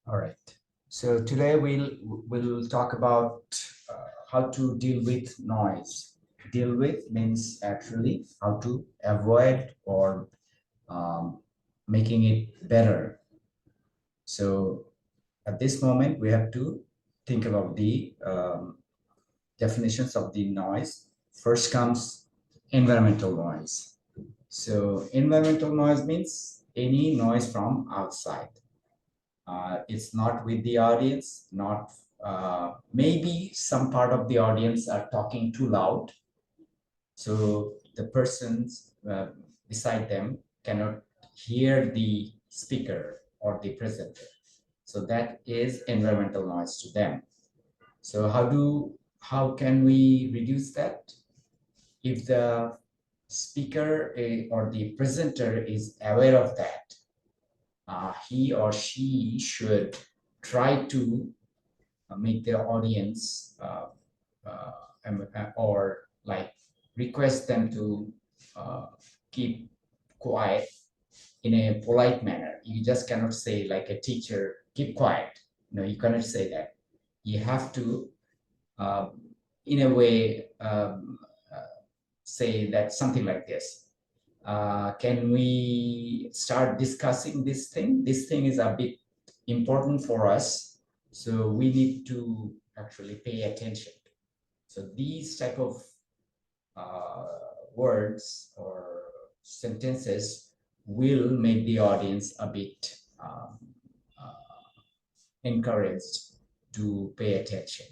All right. So today we'll talk about how to deal with noise. Deal with means actually how to avoid or making it better. So at this moment we have to think about the definitions of the noise. First comes environmental noise. So environmental noise means any noise from outside. It's not with the audience, not maybe some part of the audience are talking too loud. So the persons beside them cannot hear the speaker or the presenter. So that is environmental noise to them. So how can we reduce that? If the speaker or the presenter is aware of that, he or she should try to make their audience or like request them to keep quiet in a polite manner. You just cannot say like a teacher, keep quiet. No, you cannot say that. You have to, in a way, say that something like this. Can we start discussing this thing? This thing is a bit important for us, so we need to actually pay attention. So these type of words or sentences will make the audience a bit encouraged to pay attention.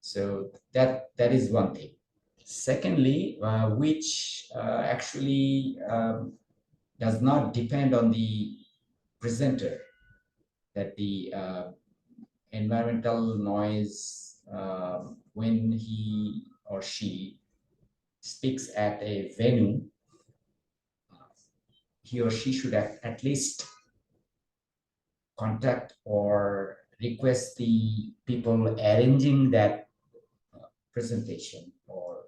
So that is one thing. Secondly, which actually does not depend on the presenter, that the environmental noise when he or she speaks at a venue, he or she should at least contact or request the people arranging that presentation or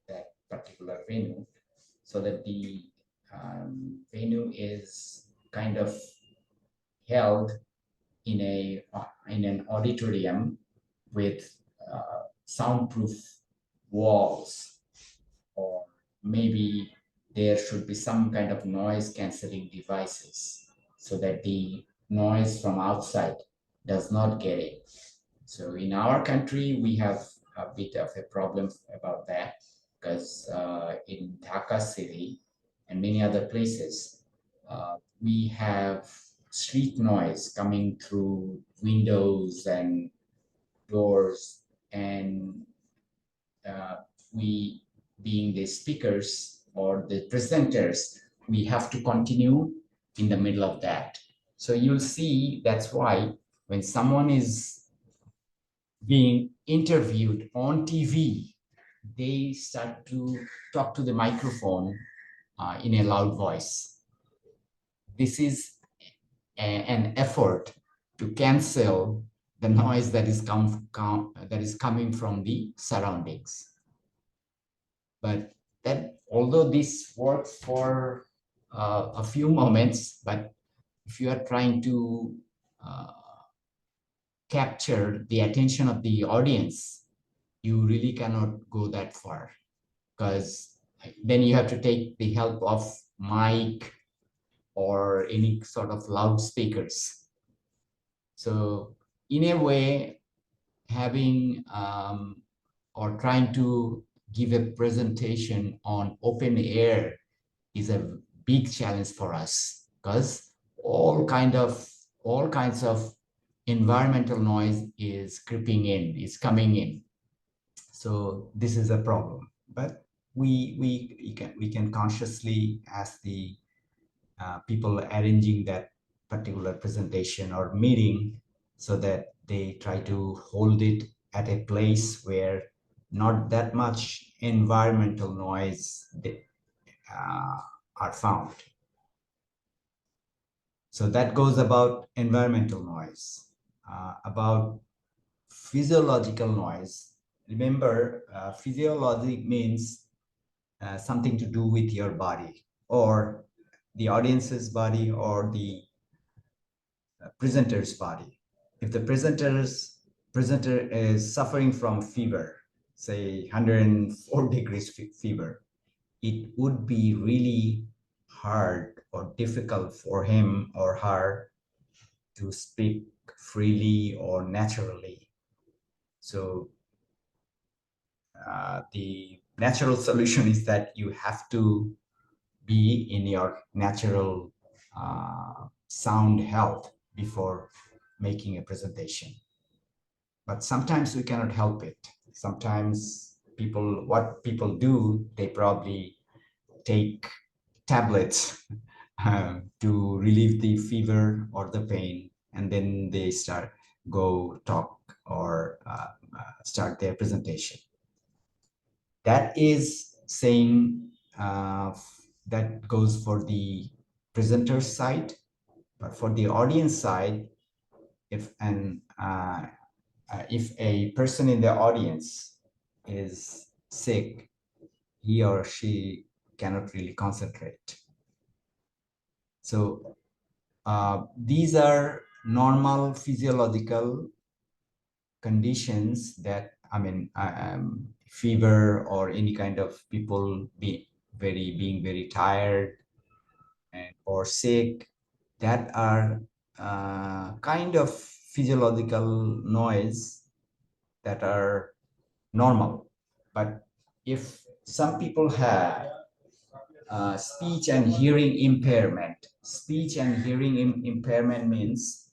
that particular venue, so that the venue is kind of held in an auditorium with soundproof walls, or maybe there should be some kind of noise cancelling devices so that the noise from outside does not get in. So in our country, we have a bit of a problem about that, because in Dhaka city and many other places, we have street noise coming through windows and doors, and we, being the speakers or the presenters, we have to continue in the middle of that. So you'll see that's why when someone is being interviewed on TV, they start to talk to the microphone in a loud voice. This is an effort to cancel the noise that is coming from the surroundings. But that, although this works for a few moments, but if you are trying to capture the attention of the audience, you really cannot go that far, because then you have to take the help of mic or any sort of loudspeakers. So in a way, having or trying to give a presentation on open air is a big challenge for us, because all kinds of environmental noise is creeping in, is coming in. So this is a problem. But we can consciously ask the people arranging that particular presentation or meeting, so that they try to hold it at a place where not that much environmental noise are found. So that goes about environmental noise. About physiological noise, remember, physiologic means something to do with your body or the audience's body or the presenter's body. If the presenter is suffering from fever, say 104 degrees fever, it would be really hard or difficult for him or her to speak freely or naturally. So the natural solution is that you have to be in your natural sound health before making a presentation. But sometimes we cannot help it. Sometimes what people do, they probably take tablets to relieve the fever or the pain, and then they go talk or start their presentation. That is saying that goes for the presenter side, but for the audience side, if a person in the audience is sick, he or she cannot really concentrate. So these are normal physiological conditions that, fever or any kind of people being very tired or sick, that are kind of physiological noise that are normal. But if some people have speech and hearing impairment means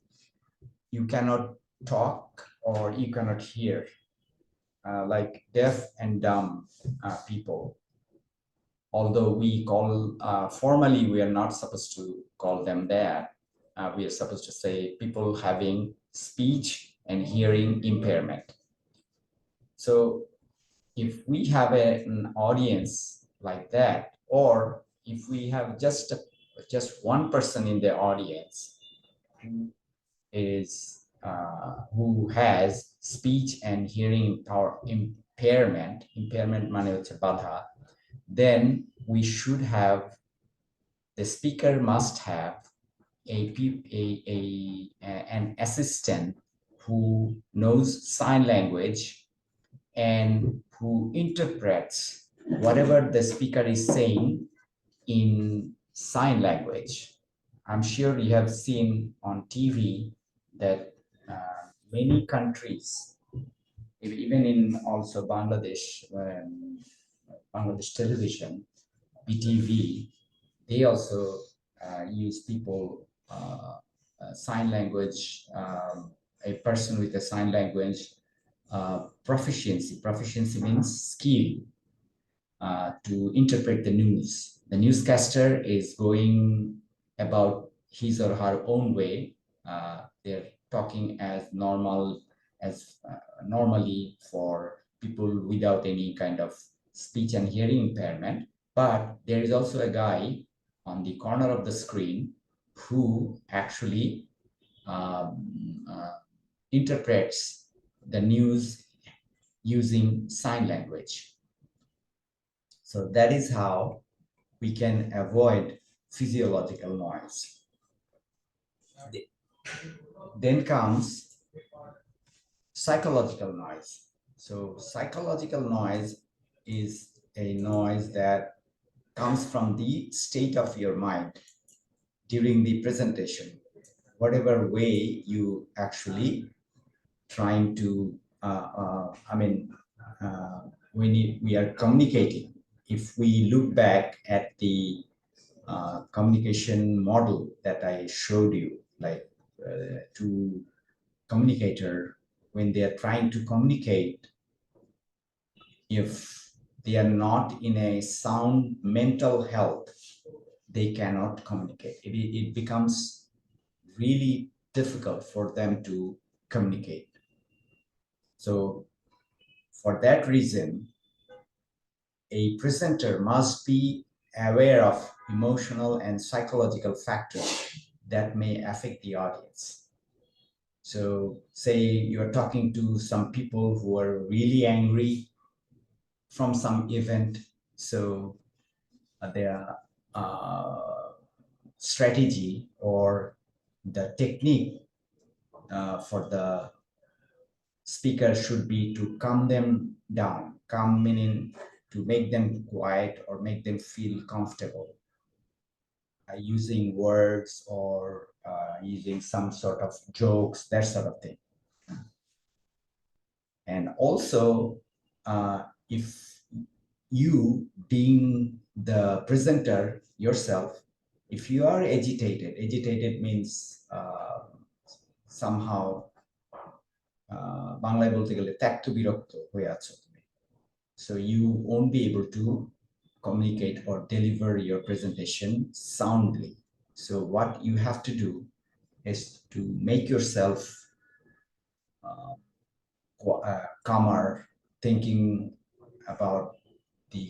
you cannot talk or you cannot hear, like deaf and dumb people. Although we call, formally, we are not supposed to call them that. We are supposed to say people having speech and hearing impairment. So if we have an audience like that, or if we have just one person in the audience who has speech and hearing impairment মানে হচ্ছে বাধা, then we should have, the speaker must have an assistant who knows sign language and who interprets whatever the speaker is saying in sign language. I'm sure you have seen on TV that many countries, even in also Bangladesh television, BTV, they also use people, sign language, a person with a sign language proficiency. Proficiency means skill to interpret the news. The newscaster is going about his or her own way. They're talking as normally for people without any kind of speech and hearing impairment. But there is also a guy on the corner of the screen who actually interprets the news using sign language. So that is how we can avoid physiological noise. Then comes psychological noise. So psychological noise is a noise that comes from the state of your mind during the presentation. Whatever way you actually trying to, when we are communicating, if we look back at the communication model that I showed you, like two communicator, when they are trying to communicate, if they are not in a sound mental health, they cannot communicate. It becomes really difficult for them to communicate. So for that reason, a presenter must be aware of emotional and psychological factors that may affect the audience. So say you're talking to some people who are really angry from some event. So their strategy or the technique for the speaker should be to calm them down. Calm meaning to make them quiet or make them feel comfortable, using words or using some sort of jokes, that sort of thing. And also, if you being the presenter yourself, if you are agitated means somehow বাংলায় বলতে গেলে ত্যক্ত বিরক্ত হয়ে আছো তুমি, so you won't be able to communicate or deliver your presentation soundly. So what you have to do is to make yourself calmer, thinking about the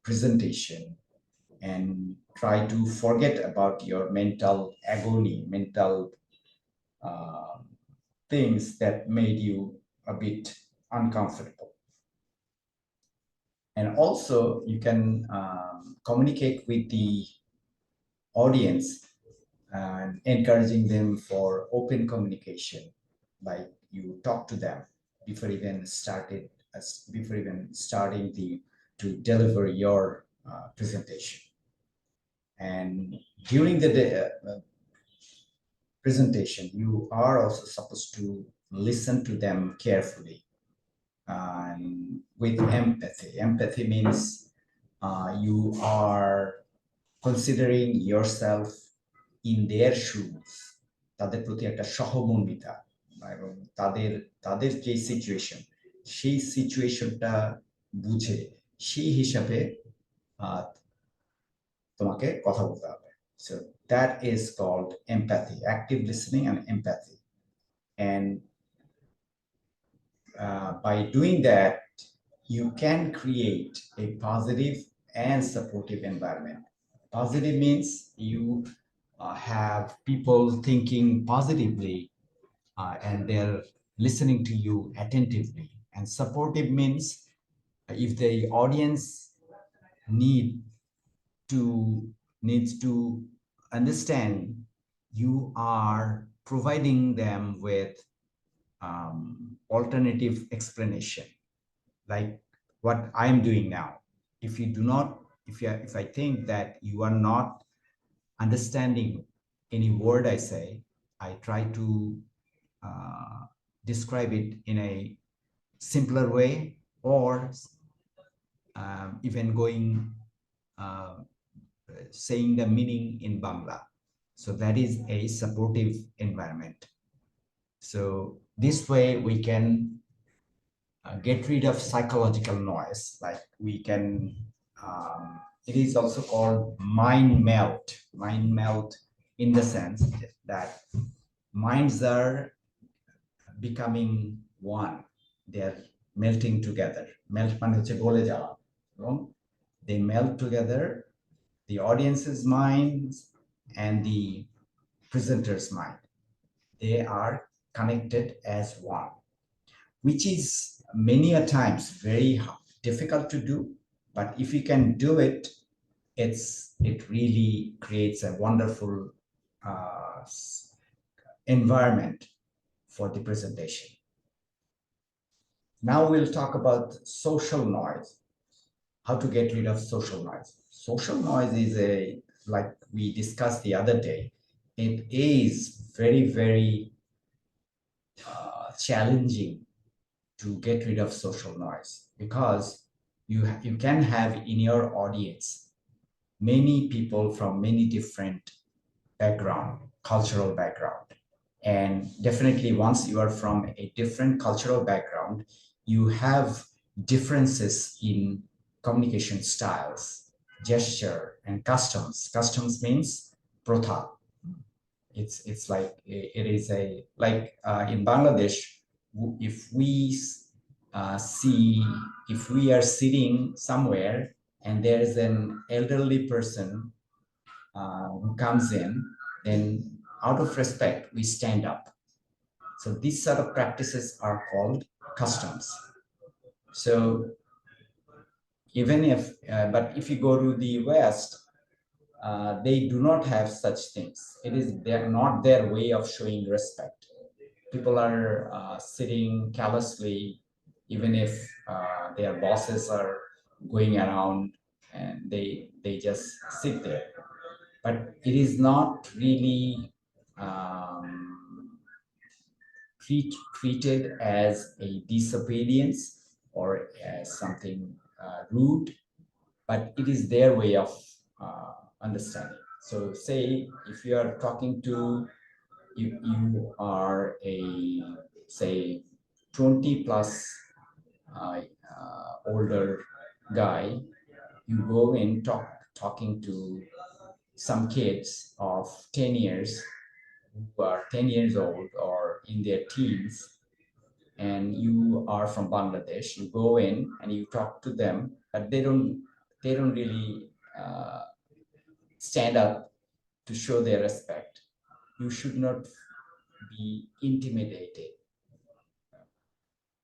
presentation, and try to forget about your mental agony, mental things that made you a bit uncomfortable. And also you can communicate with the audience and encouraging them for open communication, like you talk to them before even starting to deliver your presentation. And during the presentation, you are also supposed to listen to them carefully and with empathy. Empathy means you are considering yourself in their shoes, তাদের প্রতি একটা সহমর্মিতা এবং তাদের যে situation, সেই সিচুয়েশনটা বুঝে সেই হিসাবে তোমাকে কথা বলতে হবে. So that is called empathy, active listening and empathy. And by doing that, you can create a positive and supportive environment. Positive means you have people thinking positively and they're listening to you attentively. And supportive means if the audience needs to understand, you are providing them with alternative explanation, like what I'm doing now. If I think that you are not understanding any word I say, I try to describe it in a simpler way, or even saying the meaning in Bangla. So that is a supportive environment. So this way we can get rid of psychological noise. Like we can, it is also called mind melt. Mind melt in the sense that minds are becoming one. They are melting together. Melt মানে হচ্ছে গলে যাওয়া, এবং they melt together, the audience's minds and the presenter's mind. They are connected as one, which is many a times very difficult to do. But if you can do it, it really creates a wonderful environment for the presentation. Now we'll talk about social noise. How to get rid of social noise. Social noise is like we discussed the other day, it is very, very challenging to get rid of social noise, because you can have in your audience many people from many different background, cultural background. And definitely once you are from a different cultural background, you have differences in communication styles, gesture, and customs. Customs means protha. It's like it is in Bangladesh, if we are sitting somewhere and there is an elderly person who comes in, then out of respect we stand up. So these sort of practices are called customs. So even if but if you go to the West, they do not have such things. It is not their way of showing respect. People are sitting callously, even if their bosses are going around, and they just sit there. But it is not really treated as a disobedience or as something rude, but it is their way of understanding. So say if you are talking to, you are a, say, 20 plus older guy, you go in talking to some kids of 10 years who are 10 years old or in their teens, and you are from Bangladesh, you go in and you talk to them, but they don't really stand up to show their respect. You should not be intimidated.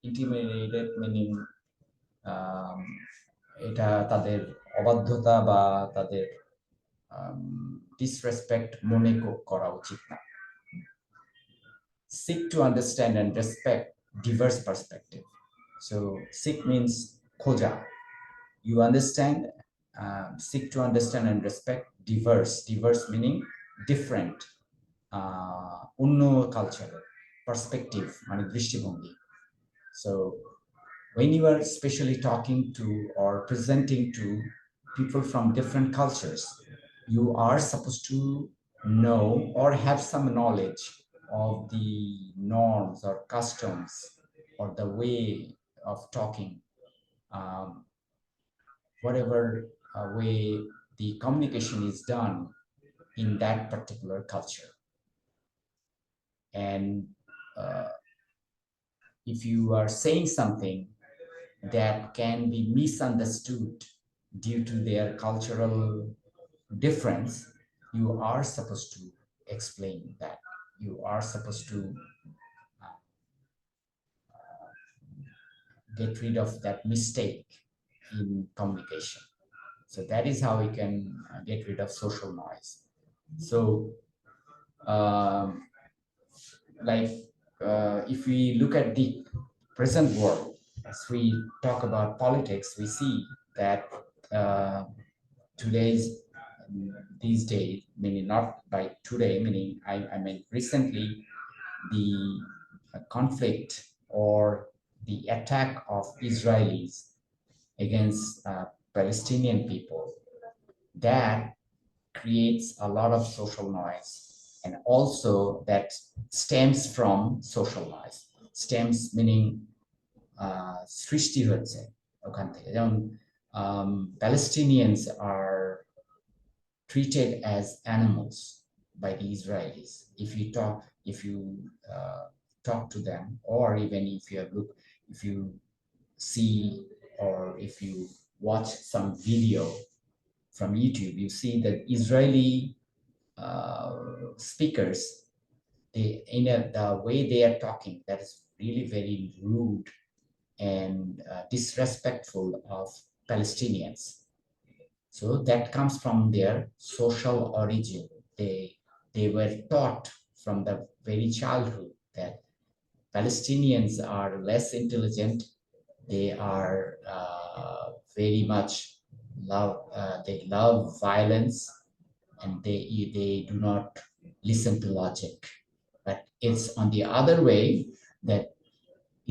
Intimidated meaning এটা তাদের অবাধ্যতা বা তাদের disrespect মনে করা উচিত না। Seek to understand and respect diverse perspective. So seek means khoja. You understand, seek to understand and respect diverse meaning different, অন্য culture perspective মানে দৃষ্টিভঙ্গি. So when you are especially talking to or presenting to people from different cultures, you are supposed to know or have some knowledge of the norms or customs or the way of talking, whatever way the communication is done in that particular culture. And if you are saying something that can be misunderstood due to their cultural difference, you are supposed to explain that. You are supposed to get rid of that mistake in communication. So that is how we can get rid of social noise. So if we look at the present world, as we talk about politics, we see that these days, meaning not by today, meaning I mean recently, the conflict or the attack of Israelis against Palestinian people, that creates a lot of social noise, and also that stems from social noise. Stems meaning সৃষ্টি হচ্ছে ওখান থেকে, যেমন Palestinians are treated as animals by the Israelis. If you talk to them, or even if you see or if you watch some video from YouTube, you see that Israeli speakers, the way they are talking, that is really very rude and disrespectful of Palestinians. So that comes from their social origin. They were taught from the very childhood that Palestinians are less intelligent. They are very much they love violence, and they do not listen to logic. But it's on the other way that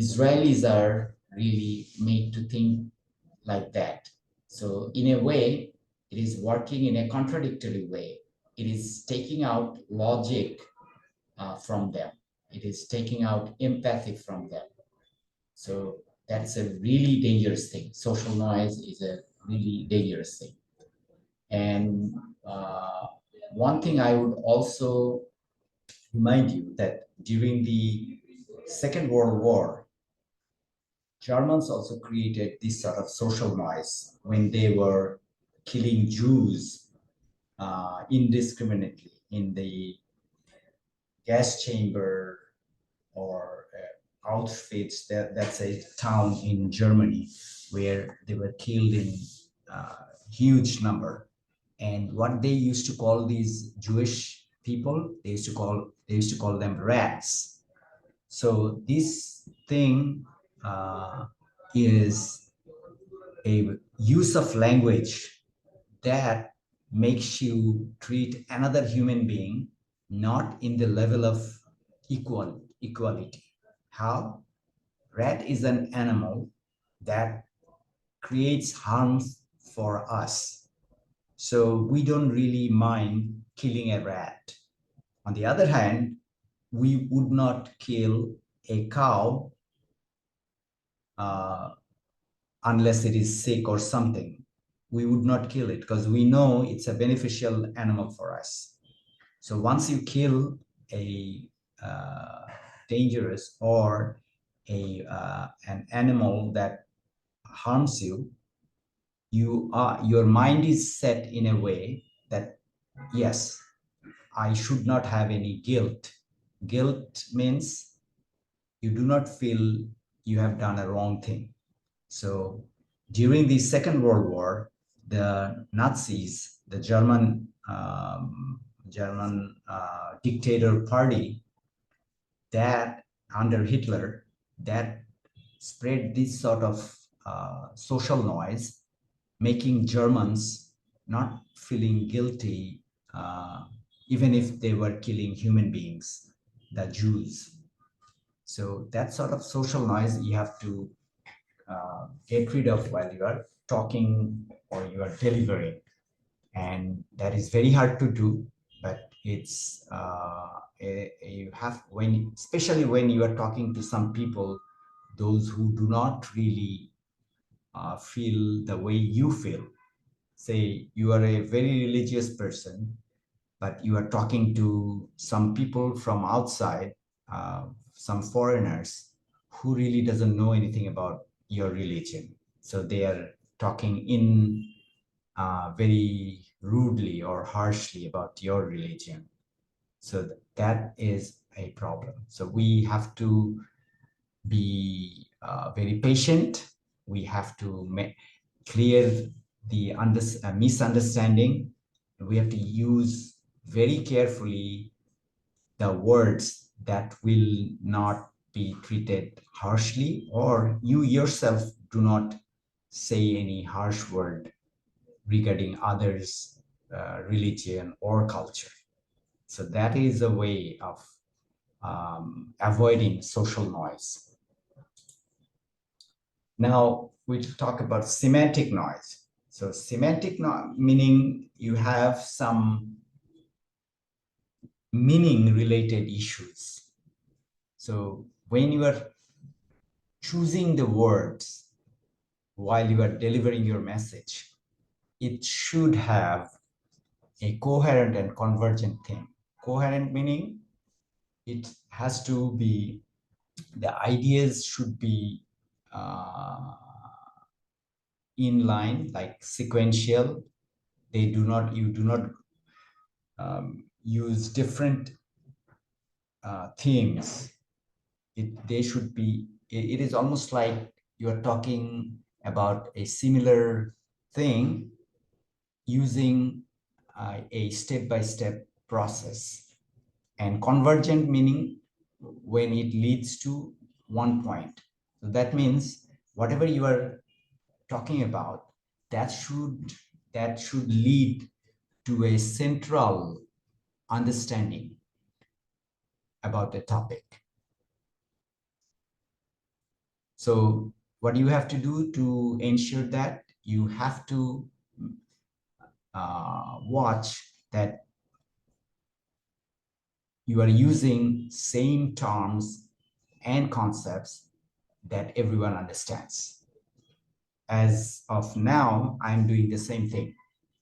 Israelis are really made to think like that. So in a way, it is working in a contradictory way. It is taking out logic from them. It is taking out empathy from them. So that's a really dangerous thing. Social noise is a really dangerous thing. And one thing I would also remind you that during the Second World War, Germans also created this sort of social noise when they were killing Jews indiscriminately in the gas chamber or Auschwitz. That's a town in Germany where they were killed in huge number. And what they used to call these Jewish people, they used to call them rats. So this thing is a use of language that makes you treat another human being not in the level of equality. How? Rat is an animal that creates harm for us. So we don't really mind killing a rat. On the other hand, we would not kill a cow uh, unless it is sick or something. We would not kill it because we know it's a beneficial animal for us. So once you kill a dangerous or an animal that harms you, your mind is set in a way that yes, I should not have any guilt. Guilt means you do not feel you have done a wrong thing. So during the Second World War, the Nazis, the German dictator party, that under Hitler, that spread this sort of social noise, making Germans not feeling guilty, even if they were killing human beings, the Jews. So that sort of social noise you have to get rid of while you are talking or you are delivering. And that is very hard to do, but it's you have, when especially when you are talking to some people, those who do not really feel the way you feel. Say you are a very religious person, but you are talking to some people from outside, some foreigners who really doesn't know anything about your religion. So they are talking in very rudely or harshly about your religion. So that is a problem. So we have to be very patient. We have to clear the misunderstanding. We have to use very carefully the words that will not be treated harshly, or you yourself do not say any harsh word regarding others' religion or culture. So that is a way of avoiding social noise. Now we'll talk about semantic noise. So semantic meaning you have some meaning related issues. So when you are choosing the words while you are delivering your message, it should have a coherent and convergent theme. Coherent meaning it has to be, the ideas should be in line, like sequential. You do not use different themes. They should be, it is almost like you're talking about a similar thing using a step-by-step process. And convergent meaning when it leads to one point. So that means whatever you are talking about, that should lead to a central understanding about the topic. So what you have to do to ensure that, you have to watch that you are using same terms and concepts that everyone understands. As of now, I'm doing the same thing.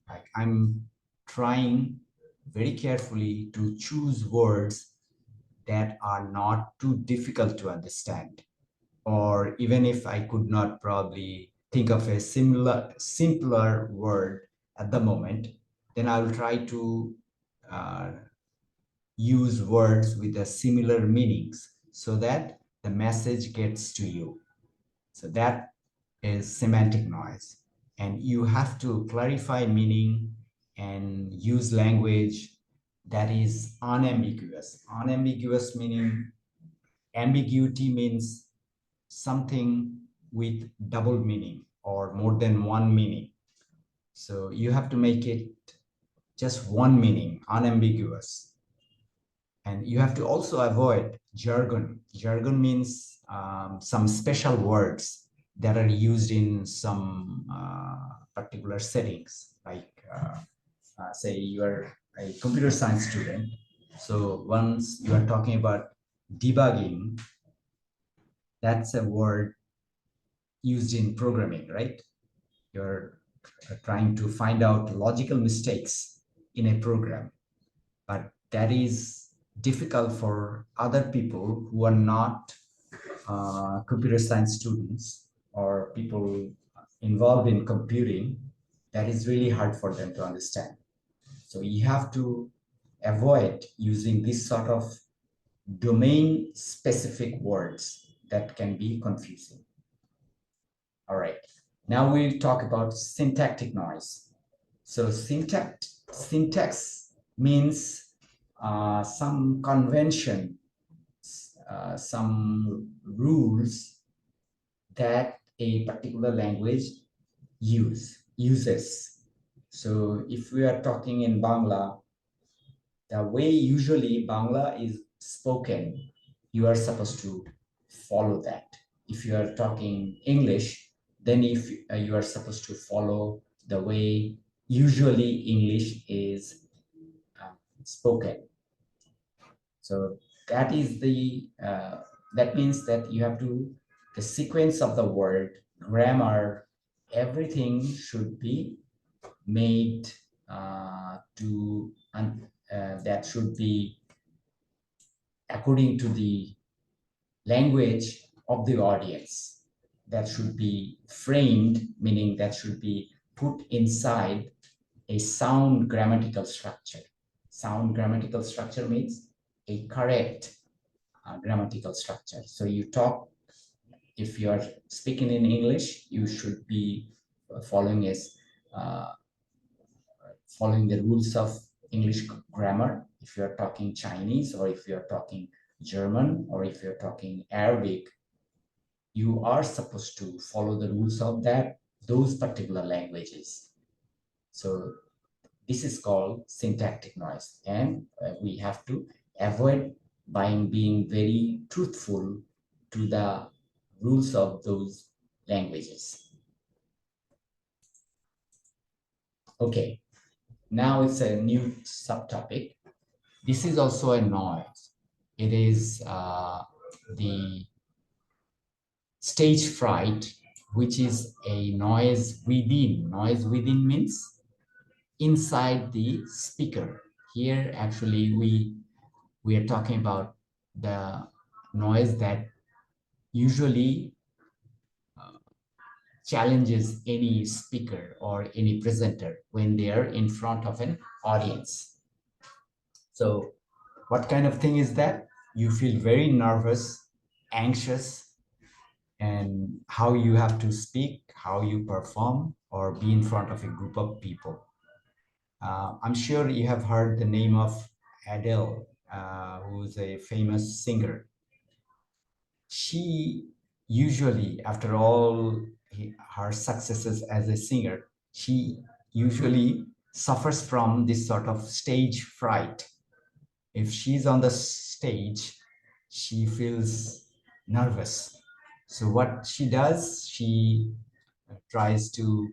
Like I'm trying very carefully to choose words that are not too difficult to understand. Or even if I could not probably think of a simpler word at the moment, then I will try to use words with a similar meanings so that the message gets to you. So that is semantic noise. And you have to clarify meaning and use language that is unambiguous. Unambiguous meaning ambiguity means something with double meaning or more than one meaning. So you have to make it just one meaning, unambiguous. And you have to also avoid jargon. Jargon means some special words that are used in some particular settings, like say you are a computer science student. So once you are talking about debugging, that's a word used in programming, right? You're trying to find out logical mistakes in a program, but that is difficult for other people who are not computer science students or people involved in computing. That is really hard for them to understand. So you have to avoid using this sort of domain specific words that can be confusing. All right, now we'll talk about syntactic noise. So syntax means some convention, some rules that a particular language uses. So if we are talking in Bangla, the way usually Bangla is spoken, you are supposed to follow that. If you are talking English, then if you are supposed to follow the way usually English is spoken. So that is that means that you have to, the sequence of the word, grammar, everything should be made that should be according to the language of the audience. That should be framed, meaning that should be put inside a sound grammatical structure. Sound grammatical structure means a correct grammatical structure. So you talk, if you are speaking in English, you should be following following the rules of English grammar. If you're talking Chinese, or if you're talking German, or if you're talking Arabic, you are supposed to follow the rules of those particular languages. So this is called syntactic noise, and we have to avoid by being very truthful to the rules of those languages. Okay, now it's a new subtopic. This is also a noise. It is the stage fright, which is a noise within. Noise within means inside the speaker. Here, actually, we are talking about the noise that usually challenges any speaker or any presenter when they are in front of an audience. So what kind of thing is that? You feel very nervous, anxious, and how you have to speak, how you perform, or be in front of a group of people. I'm sure you have heard the name of Adele, who's a famous singer. She usually, after all her successes as a singer, she usually suffers from this sort of stage fright. If she's on the stage, she feels nervous. So what she does, she tries to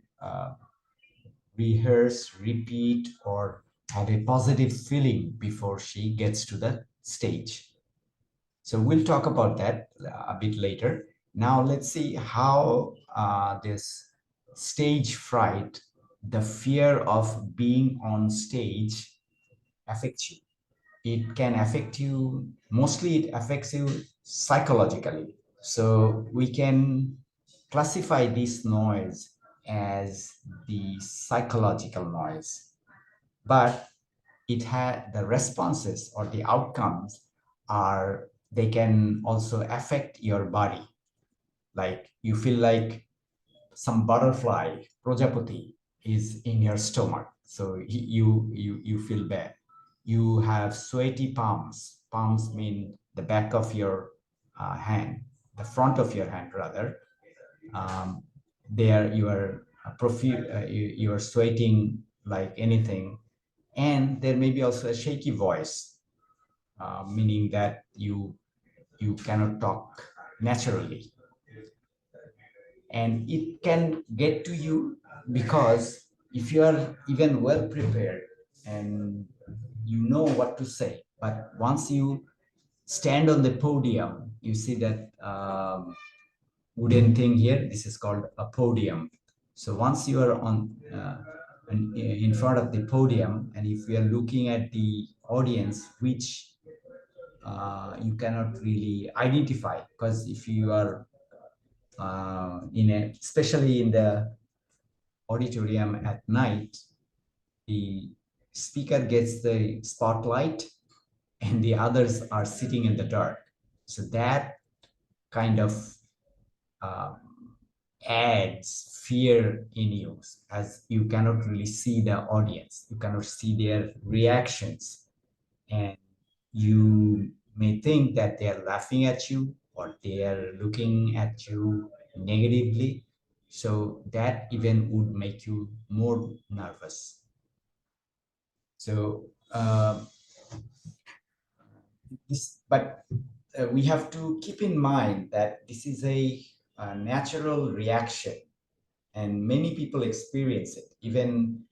rehearse, repeat, or have a positive feeling before she gets to the stage. So we'll talk about that a bit later. Now let's see how this stage fright, the fear of being on stage, affects you. It can affect you, mostly it affects you psychologically. So we can classify this noise as the psychological noise, but it had the responses or the outcomes are, they can also affect your body. Like you feel like some butterfly, Prajapati, is in your stomach. So you feel bad. You have sweaty palms. Palms mean the back of your hand, the front of your hand rather. Um, there you are you are sweating like anything, and there may be also a shaky voice, meaning that you cannot talk naturally, and it can get to you because if you are even well prepared and you know what to say, but once you stand on the podium, you see that wooden thing here, this is called a podium. So once you are on in front of the podium, and if you are looking at the audience, which you cannot really identify, because if you are especially in the auditorium at night, the speaker gets the spotlight and the others are sitting in the dark. So that kind of um, adds fear in you, as you cannot really see the audience, you cannot see their reactions, and you may think that they are laughing at you or they are looking at you negatively. So that even would make you more nervous. So but we have to keep in mind that this is a natural reaction, and many people experience it. Even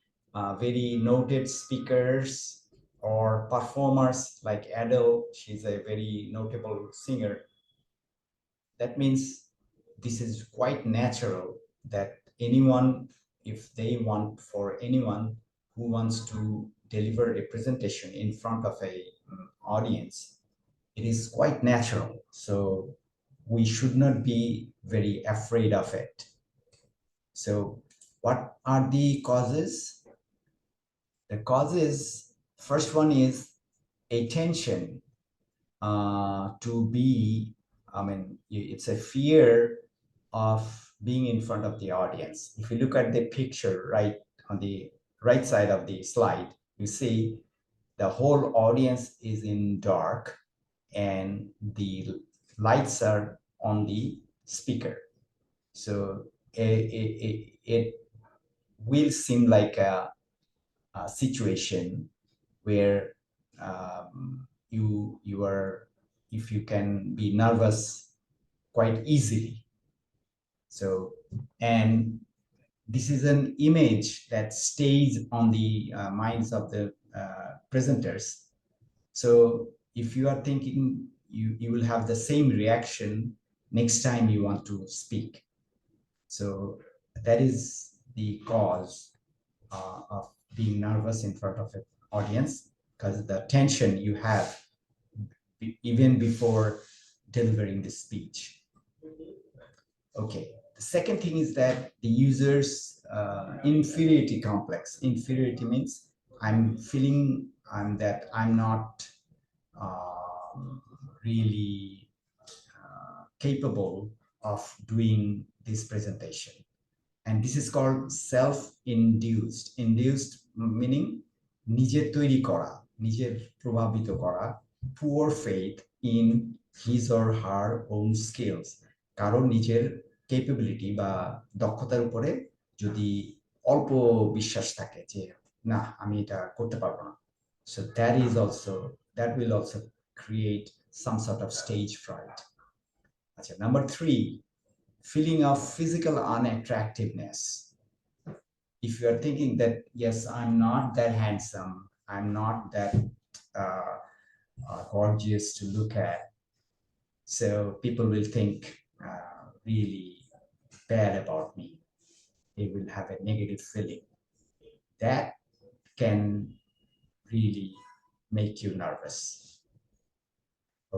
very noted speakers or performers like Adele, she's a very notable singer. That means this is quite natural that anyone, if they want, for anyone who wants to deliver a presentation in front of a audience, it is quite natural. So we should not be very afraid of it. So what are the causes? The causes, first one is attention to be, I mean, it's a fear of being in front of the audience. If you look at the picture right on the right side of the slide, you see the whole audience is in dark and the lights are on the speaker. So it will seem like a situation where you are, if you can be nervous quite easily. So, and this is an image that stays on the minds of the presenters. So if you are thinking, you will have the same reaction next time you want to speak. So that is the cause of being nervous in front of an audience, because the tension you have even before delivering the speech. Okay. The second thing is that the user's inferiority complex. Inferiority means I'm feeling that I'm not really capable of doing this presentation. And this is called self-induced. Induced meaning নিজের তৈরি করা, নিজের প্রভাবিত করা, poor faith in his or her own skills. কারণ নিজের capability বা দক্ষতার উপরে যদি অল্প বিশ্বাস থাকে যে না আমি এটা করতে পারবো না. So that will also create some sort of stage fright. আচ্ছা, number 3, feeling of physical unattractiveness. If you are thinking that, yes, I'm not that handsome, I'm not that gorgeous to look at, so people will think really bad about me. They will have a negative feeling. That can really make you nervous.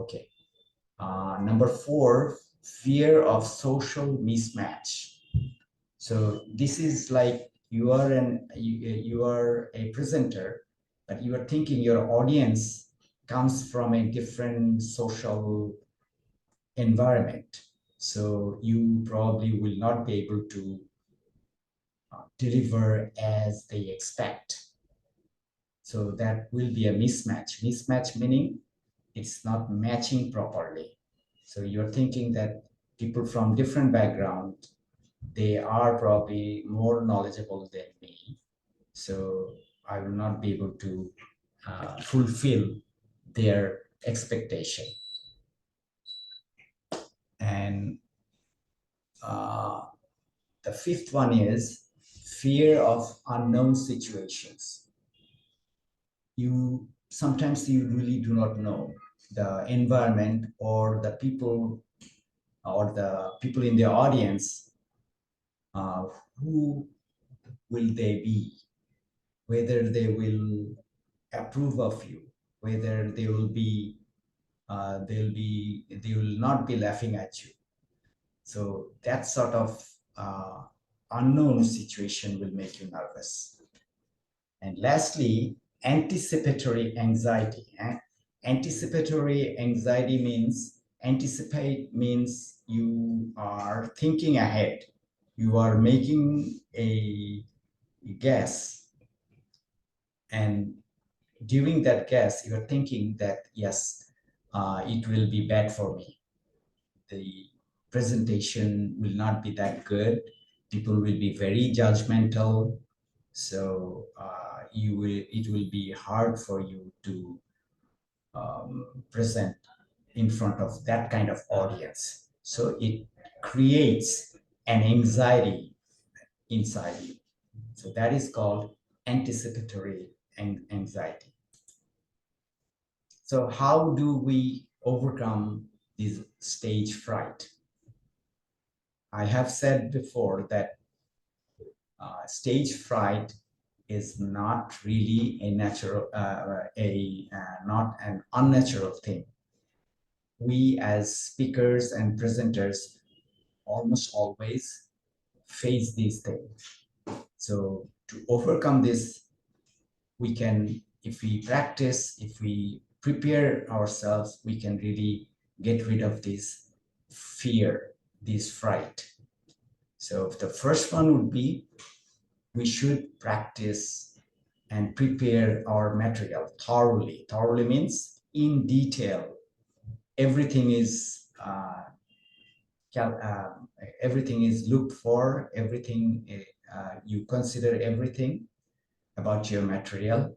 Okay. Number 4, fear of social mismatch. So this is like you are a presenter, but you are thinking your audience comes from a different social environment. So you probably will not be able to deliver as they expect. So that will be a mismatch. Mismatch meaning it's not matching properly. So you're thinking that people from different background, they are probably more knowledgeable than me. So I will not be able to fulfill their expectation. And the fifth one is fear of unknown situations. Sometimes you really do not know the environment or the people in the audience, who will they be, whether they will approve of you, whether they will not be laughing at you. So that sort of unknown situation will make you nervous. And lastly, anticipatory anxiety. Anticipatory anxiety means, anticipate means you are thinking ahead. You are making a guess. And during that guess, you are thinking that, yes, it will be bad for me. The presentation will not be that good. People will be very judgmental. So it will be hard for you to present in front of that kind of audience. So it creates an anxiety inside you. So that is called anticipatory anxiety. So how do we overcome this stage fright? I have said before that stage fright is not really a natural, not an unnatural thing. We as speakers and presenters almost always face these things. So to overcome this, we can, if we practice, if we prepare ourselves, we can really get rid of this fear, this fright. So the first one would be, we should practice and prepare our material thoroughly. Thoroughly means in detail. Everything is looked for. Everything you consider everything about your material,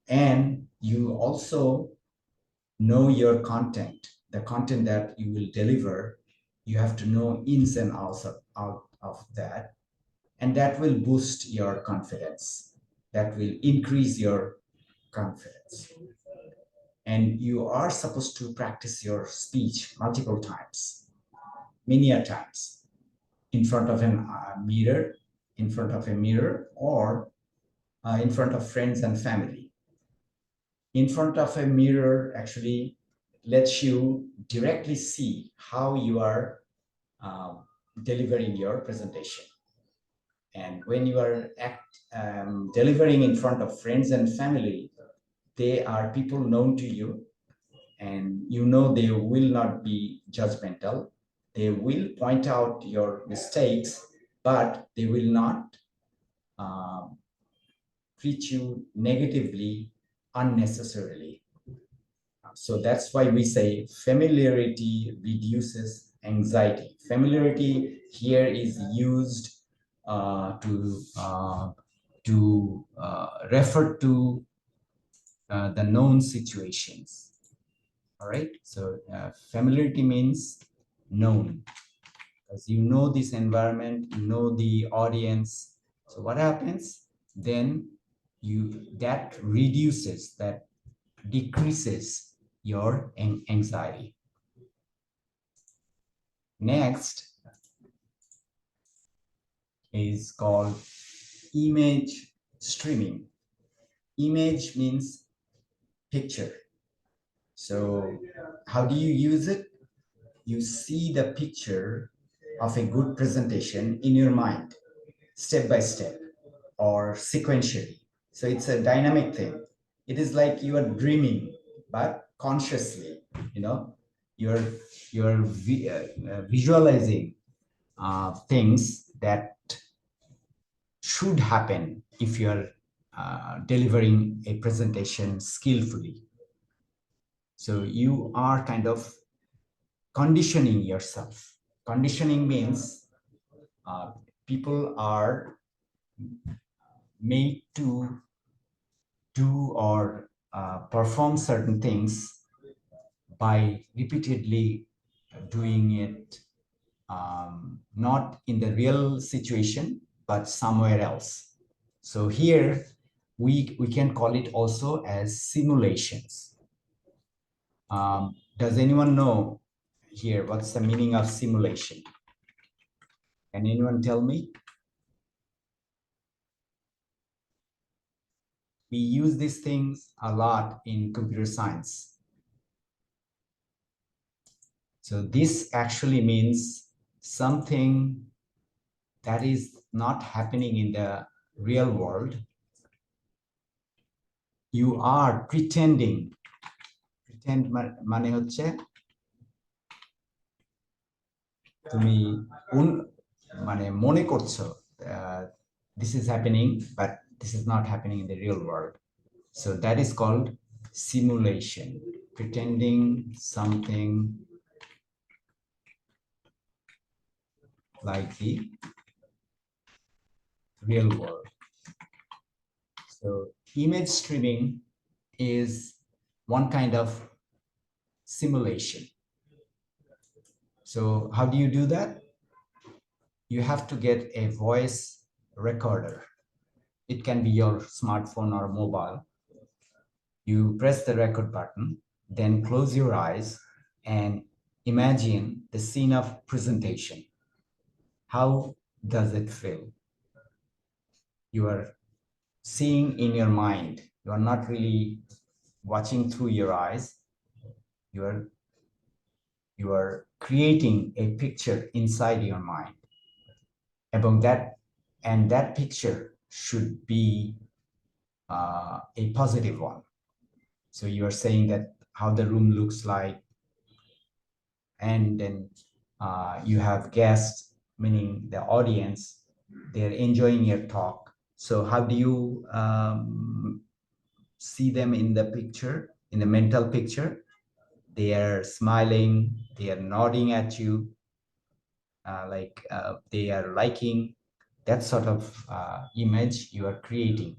and you also know your content. The content that you will deliver, you have to know ins and outs of that, and that will boost your confidence. That will increase your confidence. And you are supposed to practice your speech multiple times, many a times, in front of a mirror, or in front of friends and family. In front of a mirror actually lets you directly see how you are delivering your presentation. And when you are delivering in front of friends and family, they are people known to you, and you know they will not be judgmental. They will point out your mistakes, but they will not treat you negatively unnecessarily. So that's why we say familiarity reduces anxiety. Familiarity here is used to refer to the known situations. All right. So familiarity means known, because you know this environment, you know the audience. So what happens then? That reduces, that decreases your anxiety. Next is called image streaming. Image means picture. So how do you use it? You see the picture of a good presentation in your mind, step by step or sequentially. So it's a dynamic thing. It is like you are dreaming, but consciously, you're visualizing things that should happen if you're delivering a presentation skillfully. So you are kind of conditioning yourself. Conditioning means people are made to do or perform certain things by repeatedly doing it, not in the real situation, but somewhere else. So here we can call it also as simulations. Does anyone know here what's the meaning of simulation? Can anyone tell me? We use these things a lot in computer science. So this actually means something that is not happening in the real world. You are pretending. Pretend মানে হচ্ছে তুমি মানে মনে করছো this is happening, but this is not happening in the real world. So that is called simulation, pretending something like the real world. So image streaming is one kind of simulation. So how do you do that? You have to get a voice recorder. It can be your smartphone or mobile. You press the record button, then close your eyes and imagine the scene of presentation. How does it feel? You are seeing in your mind. You are not really watching through your eyes. You are creating a picture inside your mind. And that picture should be a positive one. So you are saying that how the room looks like, and then you have guests, meaning the audience, they're enjoying your talk. So how do you see them in the picture, in the mental picture? They are smiling, they are nodding at you, they are liking. That sort of image you are creating.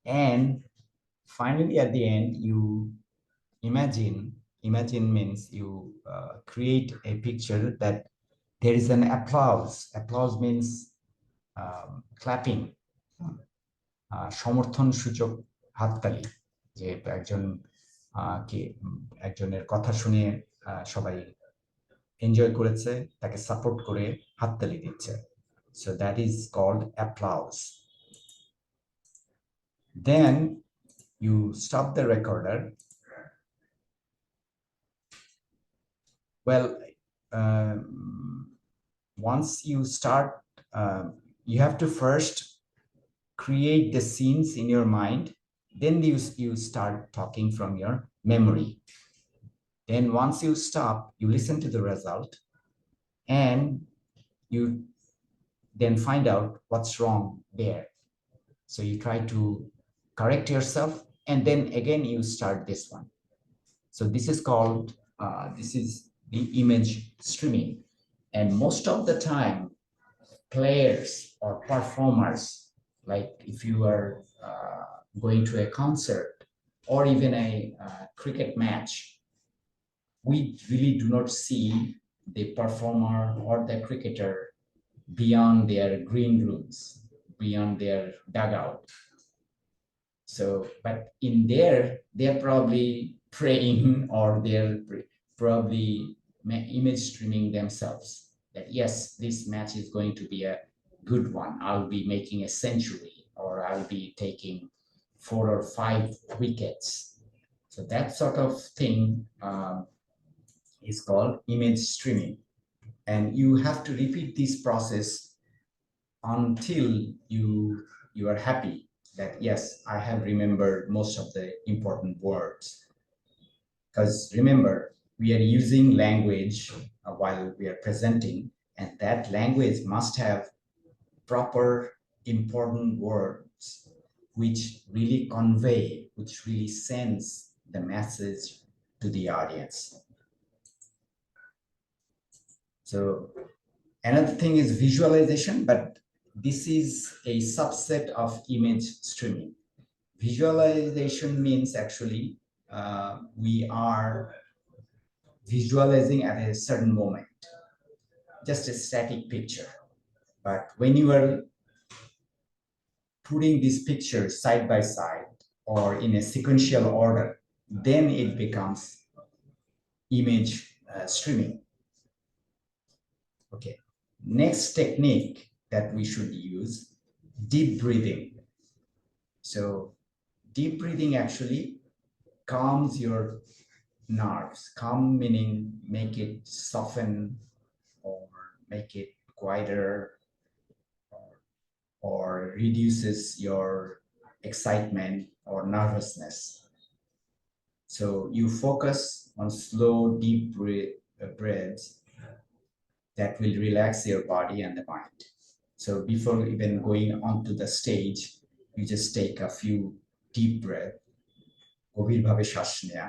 And finally, at the end, you imagine means you create a picture that there is an applause means clapping, সমর্থন সূচক হাততালি, যে একজন কে একজনের কথা শুনে সবাই enjoy করেছে, তাকে সাপোর্ট করে হাততালি দিচ্ছে. So that is called applause. Then you stop the recorder. Well, once you start, you have to first create the scenes in your mind. Then you start talking from your memory. Then once you stop, you listen to the result, and you then find out what's wrong there. So you try to correct yourself, and then again you start this one. So this is called, this is the image streaming. And most of the time, players or performers, like if you are going to a concert or even a cricket match, we really do not see the performer or the cricketer beyond their green rooms, beyond their dugout. So, but in there, they're probably praying or they're probably image streaming themselves that, yes, this match is going to be a good one. I'll be making a century, or I'll be taking 4 or 5 wickets. So that sort of thing is called image streaming. And you have to repeat this process until you are happy that, yes, I have remembered most of the important words. Because remember, we are using language while we are presenting, and that language must have proper important words which really convey, which really sends the message to the audience. So another thing is visualization, but this is a subset of image streaming. Visualization means actually we are visualizing at a certain moment, just a static picture. But when you are putting these pictures side by side or in a sequential order, then it becomes image streaming. Okay. Next technique that we should use, deep breathing. So deep breathing actually calms your nerves. Calm meaning make it soften or make it quieter, or reduces your excitement or nervousness. So you focus on slow, deep breaths that will relax your body and the mind. So before even going onto the stage, you just take a few deep breaths, গভীরভাবে শ্বাস নেয়া,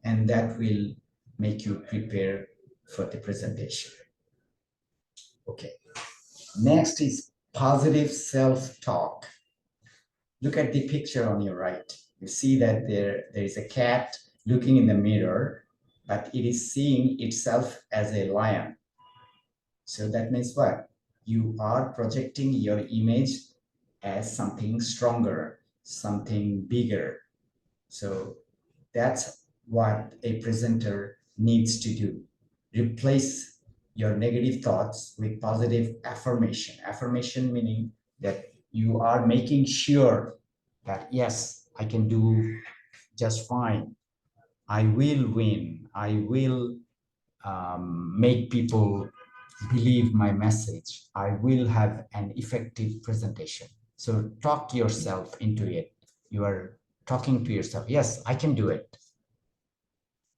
and that will make you prepare for the presentation. Okay. Next is positive self-talk. Look at the picture on your right. You see that there is a cat looking in the mirror, but it is seeing itself as a lion. So that means what? You are projecting your image as something stronger, something bigger. So that's what a presenter needs to do. Replace your negative thoughts with positive affirmation. Affirmation meaning that you are making sure that, yes, I can do just fine. I will win. I will make people believe my message. I will have an effective presentation. So talk yourself into it. You are talking to yourself, yes, I can do it.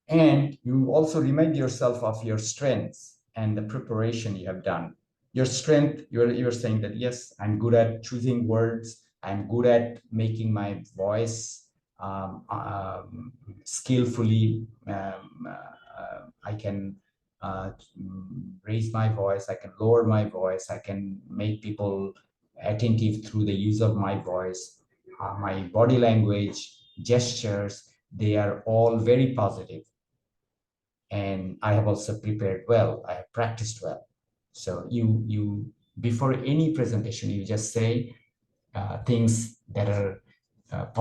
And you also remind yourself of your strengths and the preparation you have done. Your strength, you're saying that, yes, I'm good at choosing words. I'm good at making my voice skillfully. I can raise my voice. I can lower my voice. I can make people attentive through the use of my voice. My body language, gestures, they are all very positive. And I have also prepared well. I have practiced well. So you before any presentation, you just say things that are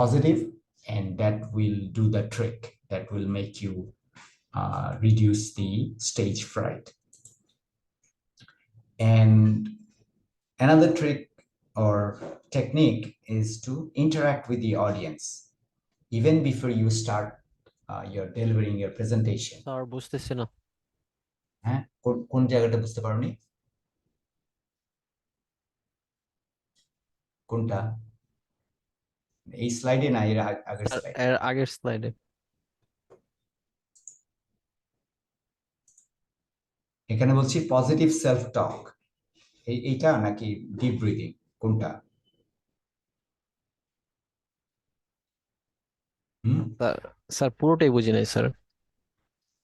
positive, and that will do the trick. That will make you reduce the stage fright. And another trick or technique is to interact with the audience even before you start you're delivering your presentation. Sir বুঝতেছি না। হ্যাঁ, কোন জায়গাটা বুঝতে পারোনি? কোনটা? এই স্লাইডে না, এর আগের স্যার স্লাইড? এর আগের স্লাইডে। এখানে বলছি পজিটিভ সেলফ টক, এইটা নাকি ডিপ ব্রিদিং, কোনটা? স্যার পুরোটাই বুঝি নাই স্যার।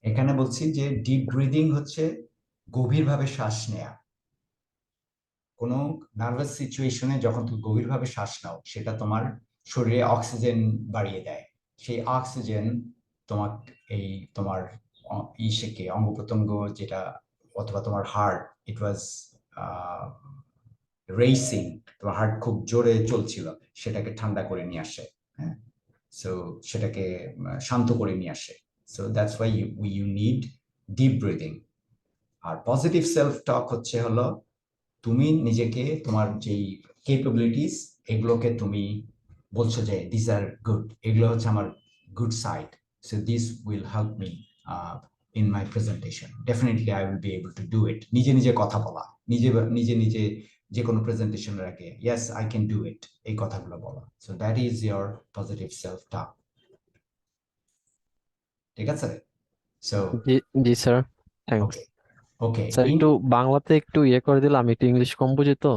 এখানে বলছি যে ডিপ ব্রিদিং হচ্ছে গভীরভাবে শ্বাস নেয়া। কোনো নার্ভাস সিচুয়েশনে যখন তুমি গভীরভাবে শ্বাস নাও, সেটা তোমার শরীরে অক্সিজেন বাড়িয়ে দেয়। সেই অক্সিজেন তোমার তোমার ইসেকে, অঙ্গ প্রত্যঙ্গ যেটা, অথবা তোমার হার্ট, ইট ওয়াজ রেসিং, তোমার হার্ট খুব জোরে চলছিল, সেটাকে ঠান্ডা করে নিয়ে আসে। হ্যাঁ, সো সেটাকে শান্ত করে নিয়ে আসে। So that's why you need deep breathing. আর পজিটিভ সেলফ টক হচ্ছে হলো তুমি নিজেকে, তোমার যেই ক্যাপাবিলিটিস, এগুলোকে তুমি বলছো যে দিস আর গুড, এগুলো হচ্ছে আমার good side, so this will help me in my presentation. Definitely I will be able to do it. নিজে নিজে কথা বলা, নিজে নিজে যে কোনো প্রেজেন্টেশনের আগে, yes I can do it, এই কথাগুলো বলা। So that is your positive self টক। ঠিক আছে? সো জি জি স্যার, থ্যাঙ্কস। ওকে ওকে স্যার একটু বাংলাতে একটু ইয়ে করে দিলে, আমি একটু ইংলিশ কম বুঝি তো।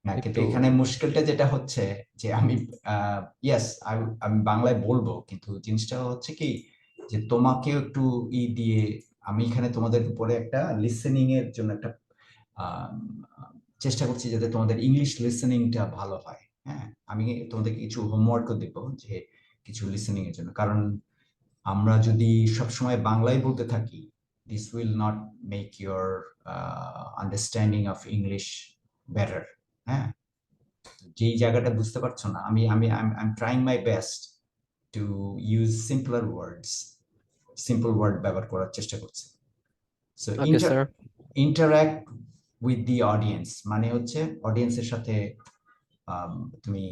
না, কিন্তু একটু এখানে মুশকিলটা যেটা হচ্ছে যে আমি ইয়েস আমি বাংলায় বলবো, কিন্তু জিনিসটা হচ্ছে কি যে তোমাকেও একটু দিয়ে আমি এখানে তোমাদের উপরে একটা লিসেনিং এর জন্য একটা আম, চেষ্টা করছি যাতে তোমাদের ইংলিশ লিসেনিংটা ভালো হয়। হ্যাঁ, আমি তোমাদের কিছু হোমওয়ার্কও দেবো যে কিছু লিসেনিং এর জন্য, কারণ আমরা যদি সবসময় বাংলায় বলতে থাকি, this will not make your understanding of English better. হ্যাঁ, যেই জায়গাটা বুঝতে পারছো না, আমি আমি I am trying my best to use simpler words, simple word ব্যবহার করার চেষ্টা করছি। So okay sir. Interact with the audience মানে হচ্ছে অডিয়েন্সের সাথে তুমি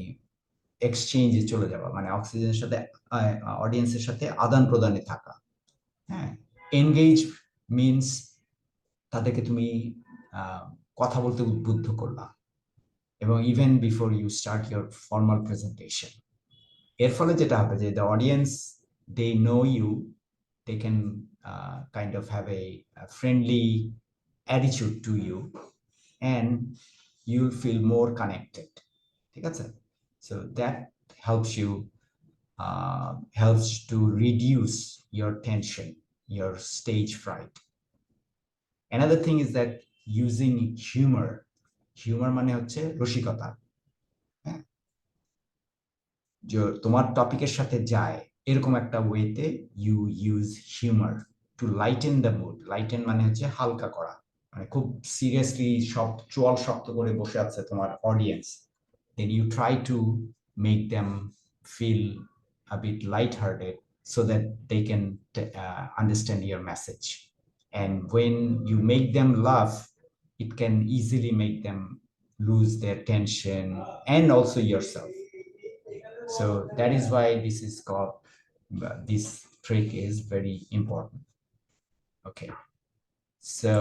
এক্সচেঞ্জে চলে যাওয়া, মানে অক্সিজেনের সাথে অডিয়েন্সের সাথে আদান প্রদানে থাকা। হ্যাঁ, এনগেজ মিনস তাদেরকে তুমি কথা বলতে উদ্বুদ্ধ করলা, এবং even before you start your formal presentation. এর ফলে যেটা হবে যে the audience they know you, they can kind of have a friendly attitude to you, and you will feel more connected. ঠিক আছে? So that helps you, helps to reduce your tension, your stage fright. Another thing is that using humor. Humor মানে হচ্ছে রসিকতা। হ্যাঁ, যে তোমার টপিকের সাথে যায় এরকম একটা ওয়েতে you use humour to lighten the mood. Lighten মানে হচ্ছে হালকা করা, মানে খুব সিরিয়াসলি সব চোয়াল শক্ত করে বসে আছে তোমার audience, then you try to make them feel a bit lighthearted so that they can understand your message. And when you make them laugh, it can easily make them lose their tension and also yourself. So that is why this is called, this trick is very important. Okay, so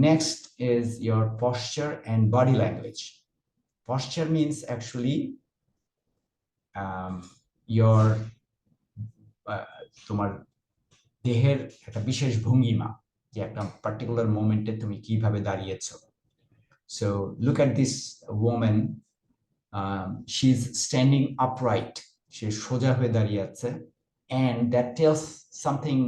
next is your posture and body language. Posture means actually your তোমার দেহের একটা বিশেষ ভঙ্গিমা, যে একটা particular মোমেন্টে তুমি কিভাবে দাঁড়িয়েছো। So look at this woman, she's standing upright, সে সোজা হয়ে দাঁড়িয়ে আছে, and that tells something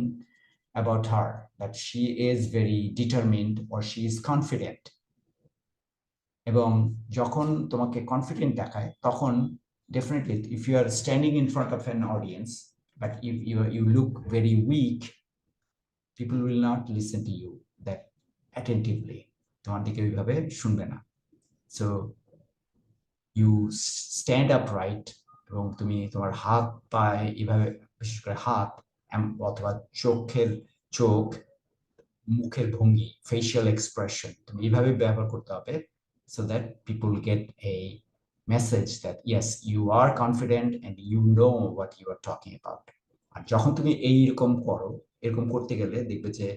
about her, that she is very determined or she is confident. এবং যখন তোমাকে কনফিডেন্ট দেখায় তখন definitely if you are standing in front of an audience but if you look very weak, people will not listen to you that attentively, তোমার দিকে ওইভাবে শুনবে না। So you stand upright, এবং তুমি তোমার হাত পায়ে এভাবে, বিশেষ করে হাত অথবা চোখ মুখের ভঙ্গি, ফেশিয়াল এক্সপ্রেশন তুমি এইভাবে ব্যবহার করতে হবে, so that people get a message that yes, you are confident and you know what you are talking about. আর যখন তুমি এইরকম করো, এরকম করতে গেলে দেখবে যে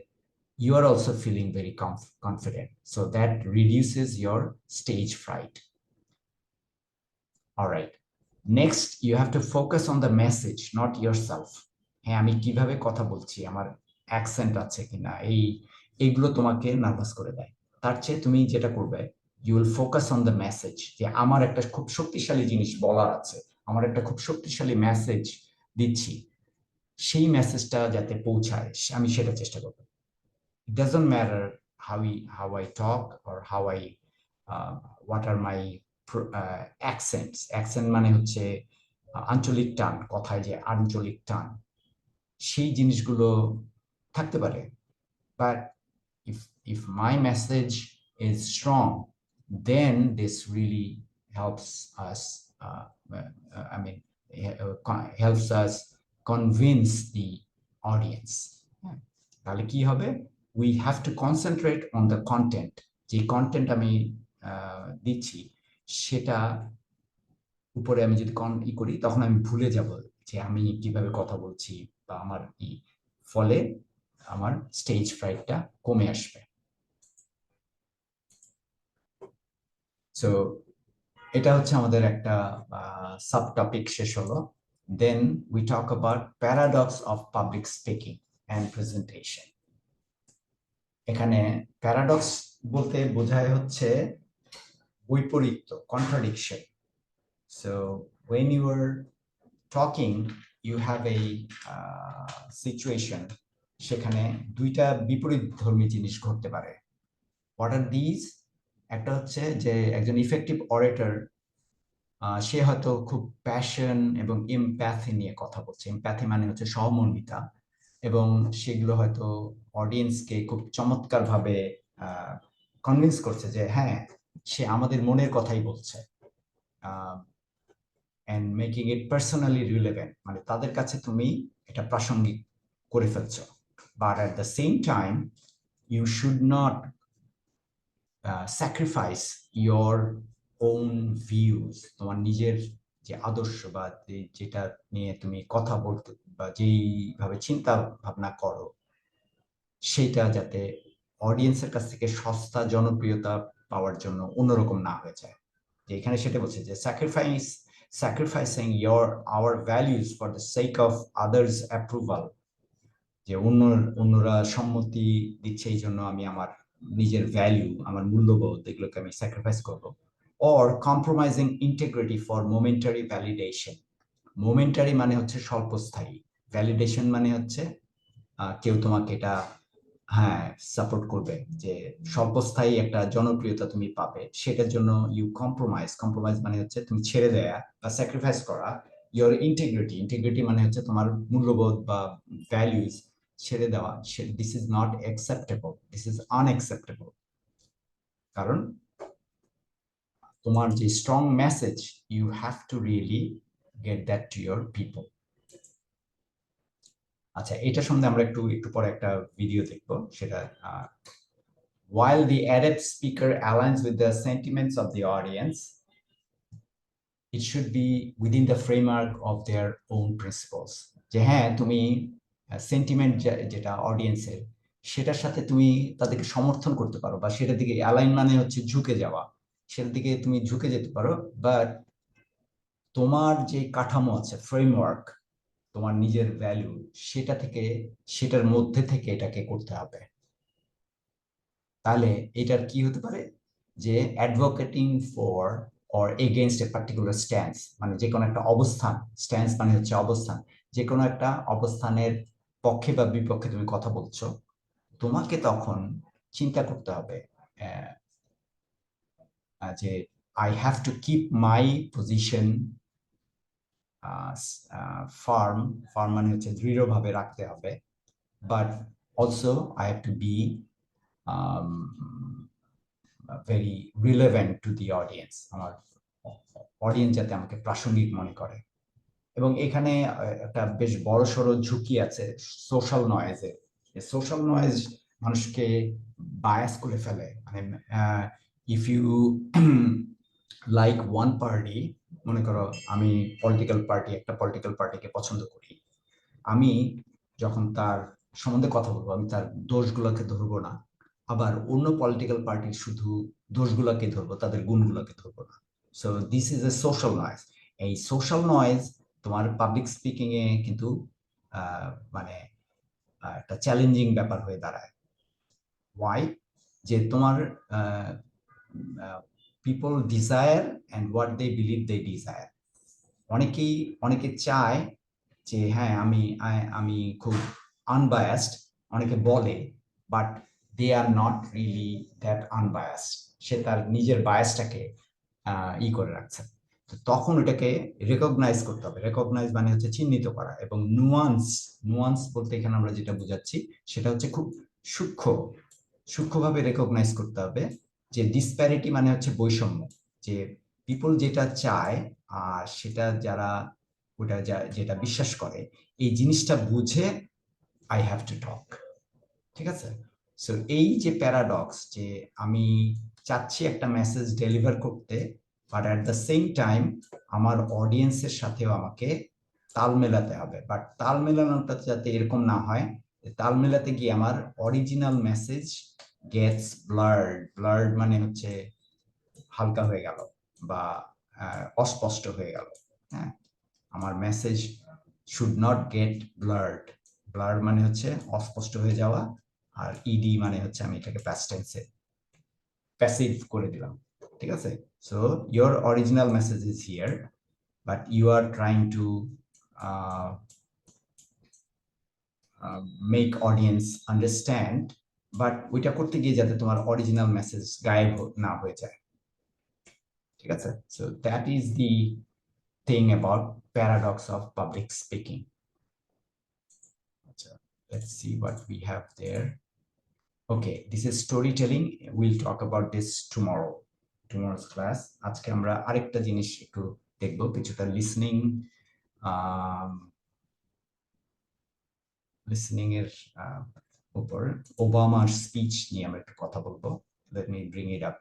you are also feeling very confident, so that reduces your stage fright. All right, next you have to focus on the message, not yourself. হ্যাঁ, আমি কিভাবে কথা বলছি, আমার অ্যাকসেন্ট আছে কিনা, এইগুলো তোমাকে নার্ভাস করে দেয়। তার চেয়ে তুমি যেটা করবে, you will focus on the message, যে আমার একটা খুব শক্তিশালী জিনিস বলার আছে, আমার একটা খুব শক্তিশালী মেসেজ দিচ্ছি, সেই মেসেজটা যাতে পৌঁছায় আমি সেটা চেষ্টা করব। It doesn't matter how I talk or how I what are my accents. Accent মানে হচ্ছে আঞ্চলিক টান, কথায় যে আঞ্চলিক টান, সেই জিনিসগুলো থাকতে পারে, but if my message is strong, then this really helps us, I mean, helps us convince the audience. তাহলে কি হবে, we have to concentrate on the content, যে কন্টেন্ট আমি দিচ্ছি সেটা উপরে আমি যদি করি, তখন আমি ভুলে যাব যে আমি কিভাবে কথা বলছি বা আমার কি, ফলে আমার স্টেজ ফ্রাইটটা কমে আসবে। সো এটা হচ্ছে আমাদের একটা সাব টপিক শেষ হলো। Then we talk about paradox of public speaking and presentation. এখানে প্যারাডক্স বলতে বোঝায় হচ্ছে বৈপরীত্য, contradiction. So when you are talking you have a situation, সেখানে দুইটা বিপরীত ধর্মী জিনিস ঘটতে পারে। What are this? একটা হচ্ছে যে একজন ইফেক্টিভ অরেটর, সে হয়তো খুব প্যাশন এবং এমপ্যাথি নিয়ে কথা বলছে। এমপ্যাথি মানে হচ্ছে সহমর্মিতা, এবং সেগুলো হয়তো অডিয়েন্সকে খুব চমৎকার ভাবে কনভিন্স করছে যে হ্যাঁ, সে আমাদের মনের কথাই বলছে, and making it personally relevant, মানে তাদের কাছে তুমি এটা প্রাসঙ্গিক করে ফেলছো। But at the same time you should not sacrifice your own views, তোমার নিজের যে আদর্শ বা যেটা নিয়ে তুমি কথা বলতে বা যেইভাবে চিন্তা ভাবনা করো, সেটা যাতে অডিয়েন্সের কাছ থেকে সস্তা জনপ্রিয়তা পাওয়ার জন্য অন্যরকম না হয়ে যায়। যে এখানে সেটা বলছে যে sacrificing our values for the sake of others approval, যে অন্যরা সম্মতি দিচ্ছে এই জন্য আমি আমার নিজের ভ্যালু, আমার মূল্যবোধ এগুলোকে আমি স্যাক্রিফাইস করব। or compromising integrity for momentary validation, momentary মানে হচ্ছে স্বল্পস্থায়ী, ভ্যালিডেশন মানে হচ্ছে কেউ তোমাকে এটা হ্যাঁ সাপোর্ট করবে, যে স্বল্পস্থায়ী একটা জনপ্রিয়তা তুমি পাবে, সেটার জন্য ইউ কম্প্রোমাইজ। কম্প্রোমাইজ মানে হচ্ছে তুমি ছেড়ে দেয়া বা স্যাক্রিফাইস করা ইয়োর ইন্টিগ্রিটি। ইন্টিগ্রিটি মানে হচ্ছে তোমার মূল্যবোধ বা ভ্যালুজ ছেড়ে দেওয়া। This is not acceptable, this is unacceptable. কারণ তোমার যে strong message, you have to really get that to your people. আচ্ছা, এটা সম্বন্ধে আমরা একটু একটু পরে একটা ভিডিও দেখবো, সেটা while the adept speaker aligns with the sentiments of the audience, it should be within the framework of their own principles. যে হ্যাঁ, তুমি সেন্টিমেন্ট যেটা অডিয়েন্সের, সেটার সাথে তুমি তাদেরকে সমর্থন করতে পারো, বা সেটার দিকে অ্যালাইন মানে হচ্ছে ঝুঁকে যাওয়া, সেটার দিকে তুমি ঝুঁকে যেতে পারো, বাট তোমার যে কাঠামো আছে, ফ্রেমওয়ার্ক, তোমার নিজের ভ্যালু, সেটা থেকে, সেটার মধ্যে থেকে এটাকে করতে হবে। তাহলে এটার কি হতে পারে, যে advocating for or against a particular stance, মানে যে কোনো একটা অবস্থান, স্ট্যান্স মানে হচ্ছে অবস্থান, যে কোনো একটা অবস্থানের পক্ষে বা বিপক্ষে তুমি কথা বলছো, তোমাকে তখন চিন্তা করতে হবে যে I have to keep my position farm. Farm মানে হচ্ছে দৃঢ়ভাবে রাখতে হবে, but also I have to be very relevant to the audience, আমার অডিয়েন্স যাতে আমাকে প্রাসঙ্গিক মনে করে। এবং এখানে একটা বেশ বড় সড়ো ঝুঁকি আছে সোশ্যাল নয়েজের। সোশ্যাল নয়েজ মানুষকে বায়াস করে ফেলে। মানে if you like one party, মনে করো আমি একটা পলিটিক্যাল পার্টিকে পছন্দ করি, আমি যখন তার সম্বন্ধে কথা বলবো, আমি তার দোষগুলোকে ধরবো না, আবার অন্য পলিটিক্যাল পার্টির শুধু দোষগুলোকে ধরবো, তাদের গুণগুলোকে ধরবো না। So this is a social noise. এই সোশ্যাল নয়েজ তোমার পাবলিক স্পিকিং এ কিন্তু মানে একটা চ্যালেঞ্জিং ব্যাপার হয়ে দাঁড়ায়। ওয়াই? যে তোমার people desire and what they believe they desire. অনেকে চায় যে হ্যাঁ, আমি খুব আনবায়াসড, অনেকে বলে, but they are not really that unbiased. সে তার নিজের বায়াসটাকে করে রাখছে। তো তখন ওটাকে রেকগনাইজ করতে হবে। রেকগনাইজ মানে হচ্ছে চিহ্নিত করা, এবং নুয়ান্স বলতে এখানে আমরা যেটা বোঝাচ্ছি সেটা হচ্ছে খুব সূক্ষ্ম সূক্ষ্মভাবে রেকগনাইজ করতে হবে। যে ডিসপ্যারিটি মানে হচ্ছে বৈষম্য, যে পিপল যেটা চায় আর সেটা যারা ওটা যেটা বিশ্বাস করে, এই জিনিসটা বুঝে আই হ্যাভ টু টক। ঠিক আছে? সো এই যে প্যারাডক্স, যে আমি চাচ্ছি একটা মেসেজ ডেলিভার করতে, but at the same time আমার অডিয়েন্সের সাথেও আমাকে তাল মেলাতে হবে। বাট তাল মেলানোটা যাতে এরকম না হয়, তাল মেলাতে গিয়ে আমার অরিজিনাল মেসেজ গেটস ব্লার্ড মানে হচ্ছে হালকা হয়ে গেল বা অস্পষ্ট হয়ে গেল। হ্যাঁ, আমার message should not get blurred. Blurred মানে হচ্ছে অস্পষ্ট হয়ে যাওয়া, আর ইডি মানে হচ্ছে আমি এটাকে প্যাস্ট টেন্সে প্যাসিভ করে দিলাম, ঠিক আছে? So your original message is here, but you are trying to make audience understand, but ওইটা করতে গিয়ে যাতে তোমার অরিজিনাল মেসেজ গায়েব না হয়ে যায়, ঠিক আছে? So that is the thing about paradox of public speaking. Let's see what we have there. Okay, this is storytelling. We'll talk about this tomorrow's class. আজকে আমরা আরেকটা জিনিস একটু দেখব, কিছুটা লিসনিং এর উপর ওবামার স্পিচ নিয়ে আমরা একটু কথা বলবো. Let me bring it up